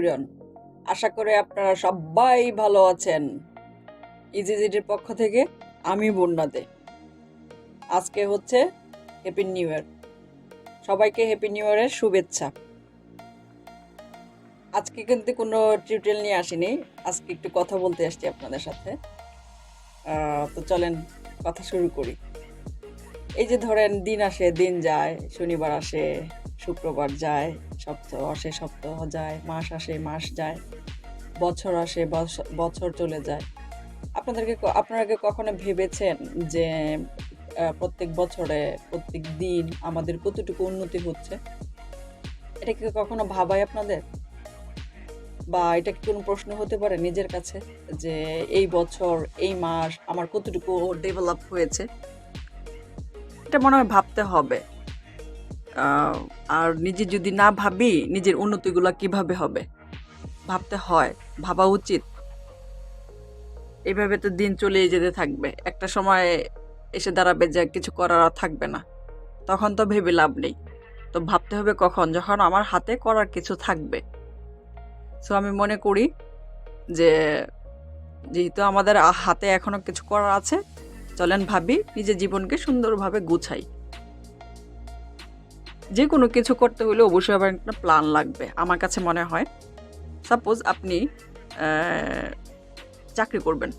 Everyone, আশা করি আপনারা সবাই ভালো আছেন। ইজিজিটির পক্ষ থেকে আমি বন্যাতে। আজকে হচ্ছে হ্যাপি নিউ ইয়ার। সবাইকে হ্যাপি নিউ ইয়ারের শুভেচ্ছা। আজকে কিন্তু কোনো টিউটোরিয়াল নিয়ে আসিনি, আজকে একটু কথা বলতে আসছি আপনাদের সাথে। তো চলেন কথা শুরু করি। এই যে ধরেন দিন আসে দিন যায়, শনিবার আসে শুক্রবার যায়, সপ্তাহ আসে সপ্তাহ যায়, মাস আসে মাস যায়, বছর আসে বছর চলে যায়। আপনারা কি কখনো ভেবেছেন যে প্রত্যেক বছরে প্রত্যেক দিন আমাদের কতটুকু উন্নতি হচ্ছে? এটা কি কখনো ভাবায় আপনাদের? বা এটা কি কোনো প্রশ্ন হতে পারে নিজের কাছে যে এই বছর এই মাস আমার কতটুকু ডেভেলপ হয়েছে? এটা মনে হয় ভাবতে হবে। আর নিজে যদি না ভাবি নিজের উন্নতিগুলো কিভাবে হবে? ভাবতে হয়, ভাবা উচিত। এইভাবে তো দিন চলেই যেতে থাকবে, একটা সময় এসে দাঁড়াবে যে কিছু করার আর থাকবে না, তখন তো ভেবে লাভ নেই। তো ভাবতে হবে কখন, যখন আমার হাতে করার কিছু থাকবে। সো আমি মনে করি যে যেহেতু আমাদের হাতে এখনো কিছু করার আছে, চলেন ভাবি নিজের জীবনকে সুন্দরভাবে গুছাই। যে কোনো কিছু করতে হলে অবশ্যই আবার একটা প্ল্যান লাগবে আমার কাছে মনে হয়। সাপোজ আপনি চাকরি করবেন,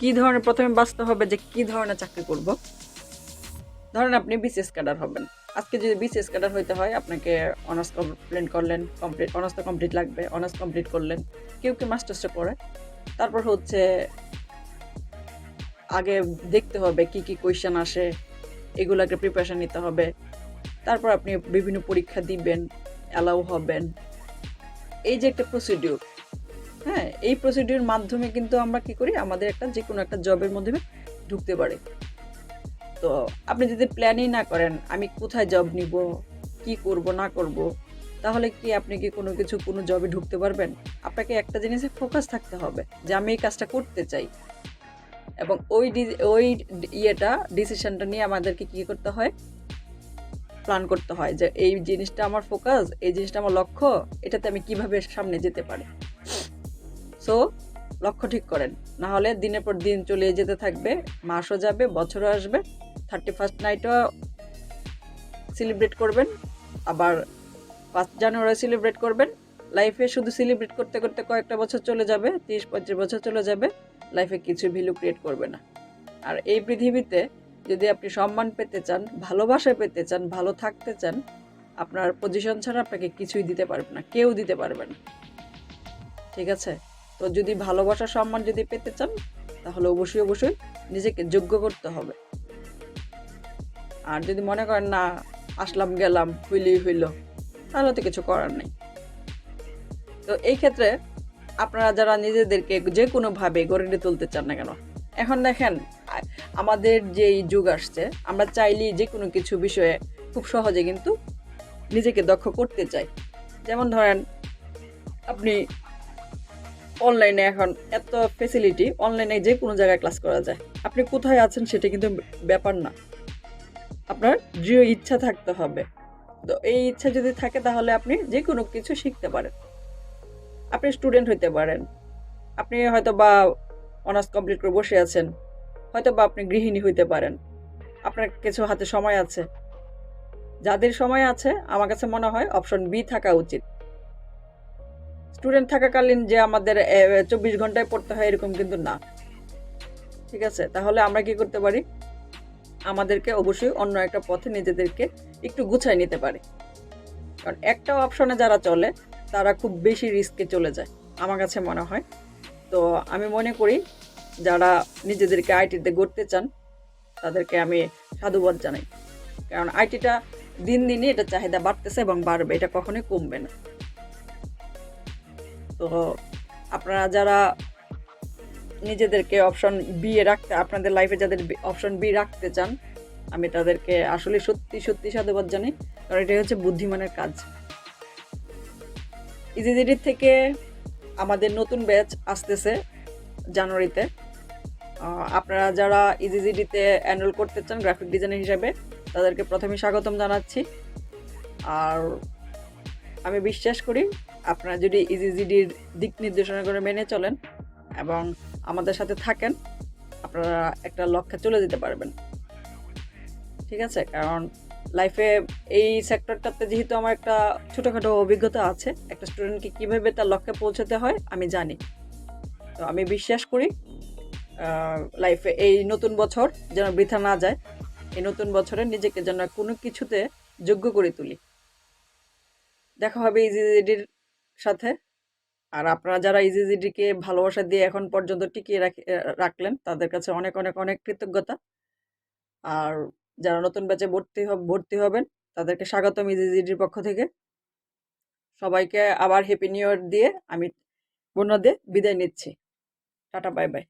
কি ধরনের প্রথমে বাঁচতে হবে যে কি ধরনের চাকরি করব। ধরেন আপনি বিসিএস ক্যাডার হবেন। আজকে যদি বিসিএস ক্যাডার হইতে হয়, আপনাকে অনার্স কমপ্লিট করলেন, অনার্স তো কমপ্লিট লাগবে, অনার্স কমপ্লিট করলেন, কেউ কেউ মাস্টার্সটা করে। তারপর হচ্ছে আগে দেখতে হবে কি কি কোয়েশ্চেন আসে, এগুলাকে প্রিপারেশন নিতে হবে। তারপর আপনি বিভিন্ন পরীক্ষা দিবেন, অ্যালাউ হবেন। এই যে একটা প্রসিডিউর, হ্যাঁ, এই প্রসিডিউর মাধ্যমে কিন্তু আমরা কি করি, আমাদের একটা যে কোনো একটা জবের মধ্যে ঢুকতে পারি। তো আপনি যদি প্ল্যানই না করেন আমি কোথায় জব নিব, কি করব না করব, তাহলে কি আপনি কি কোনো জবে ঢুকতে পারবেন? আপনাকে একটা জিনিসে ফোকাস থাকতে হবে যে আমি এই কাজটা করতে চাই, এবং ওই ডিসিশনটা নিয়ে আমাদেরকে কি করতে হয়, প্ল্যান করতে হয় যে এই জিনিসটা আমার ফোকাস, এই জিনিসটা আমার লক্ষ্য, এটাতে আমি কিভাবে সামনে যেতে পারি। সো লক্ষ্য ঠিক করেন, না হলে দিনের পর দিন চলে যেতে থাকবে, মাসও যাবে, বছরও আসবে, 31st নাইটও সেলিব্রেট করবেন, আবার 5 জানুয়ারি সেলিব্রেট করবেন। লাইফে শুধু সেলিব্রেট করতে করতে কয়েকটা বছর চলে যাবে, 30-35 বছর চলে যাবে, লাইফে কিছু ভ্যালু ক্রিয়েট করবে না। আর এই পৃথিবীতে যদি আপনি সম্মান পেতে চান, ভালোবাসা পেতে চান, ভালো থাকতে চান, আপনার পজিশন ছাড়া আপনাকে কিছুই দিতে পারবে না, কেউ দিতে পারবে না। ঠিক আছে? তো যদি ভালোবাসা সম্মান যদি পেতে চান, তাহলে অবশ্যই অবশ্যই নিজেকে যোগ্য করতে হবে। আর যদি মনে করেন না আসলাম গেলাম হইলেই হইল, তাহলে তো কিছু করার নেই। তো এই ক্ষেত্রে আপনারা যারা নিজেদেরকে যে কোনোভাবে গড়ে তুলতে চান না কেন, এখন দেখেন আমাদের যেই যুগ আসছে, আমরা চাইলেই যে কোনো কিছু বিষয়ে খুব সহজে কিন্তু নিজেকে দক্ষ করতে চাই। যেমন ধরেন আপনি অনলাইনে এখন এত ফেসিলিটি, অনলাইনে যে কোনো জায়গায় ক্লাস করা যায়। আপনি কোথায় আছেন সেটা কিন্তু ব্যাপার না, আপনার দৃঢ় ইচ্ছা থাকতে হবে। তো এই ইচ্ছা যদি থাকে তাহলে আপনি যে কোনো কিছু শিখতে পারেন। আপনি স্টুডেন্ট হইতে পারেন, আপনি হয়তো বা অনার্স কমপ্লিট করে বসে আছেন, হয়তো বা আপনি গৃহিণী হইতে পারেন, আপনার কিছু হাতে সময় আছে। যাদের সময় আছে আমার কাছে মনে হয় অপশন বি থাকা উচিত। স্টুডেন্ট থাকাকালীন যে আমাদের 24 ঘন্টায় পড়তে হয় এরকম কিন্তু না। ঠিক আছে? তাহলে আমরা কি করতে পারি, আমাদেরকে অবশ্যই অন্য একটা পথে নিজেদেরকে একটু গুছাই নিতে পারি। কারণ একটা অপশনে যারা চলে তারা খুব বেশি রিস্কে চলে যায় আমার কাছে মনে হয়। তো আমি মনে করি যারা নিজেদেরকে আইটিতে গড়তে চান তাদেরকে আমি সাধুবাদ জানাই। কারণ আইটিটা দিন দিনই এটা চাহিদা বাড়তেছে এবং বাড়বে, এটা কখনোই কমবে না। তো আপনারা যারা নিজেদেরকে অপশন বি এ রাখতে, আপনাদের লাইফে যাদের অপশন বি রাখতে চান, আমি তাদেরকে আসলে সত্যি সত্যি সাধুবাদ জানাই। কারণ এটাই হচ্ছে বুদ্ধিমানের কাজ। ইজিজিডি থেকে আমাদের নতুন ব্যাচ আসতেছে জানুয়ারিতে। আপনারা যারা ইজিজিডিতে এনরোল করতে চান গ্রাফিক ডিজাইনার হিসাবে, তাদেরকে প্রথমে স্বাগতম জানাচ্ছি। আর আমি বিশ্বাস করি আপনারা যদি ইজিজিডির দিক নির্দেশনাগুলো মেনে চলেন এবং আমাদের সাথে থাকেন, আপনারা একটা লক্ষ্যে চলে যেতে পারবেন। ঠিক আছে? কারণ লাইফে এই সেক্টরটাতে যেহেতু আমার একটা ছোটোখাটো অভিজ্ঞতা আছে, একটা স্টুডেন্টকে কীভাবে তার লক্ষ্যে পৌঁছাতে হয় আমি জানি। তো আমি বিশ্বাস করি লাইফে এই নতুন বছর যেন বৃথা না যায়, এই নতুন বছরে নিজেকে যেন কোনো কিছুতে যোগ্য করে তুলি। দেখা হবে ইজিজিডির সাথে। আর আপনারা যারা ইজিজিডিকে ভালোবাসা দিয়ে এখন পর্যন্ত টিকিয়ে রাখলেন, তাদের কাছে অনেক অনেক অনেক কৃতজ্ঞতা। আর যারা নতুন ব্যাচে ভর্তি হবেন, তাদেরকে স্বাগতম ইজিজিডির পক্ষ থেকে। সবাইকে আবার হ্যাপি নিউ ইয়ার দিয়ে আমি বন্যা দিয়ে বিদায় নিচ্ছি। Tata, bye bye.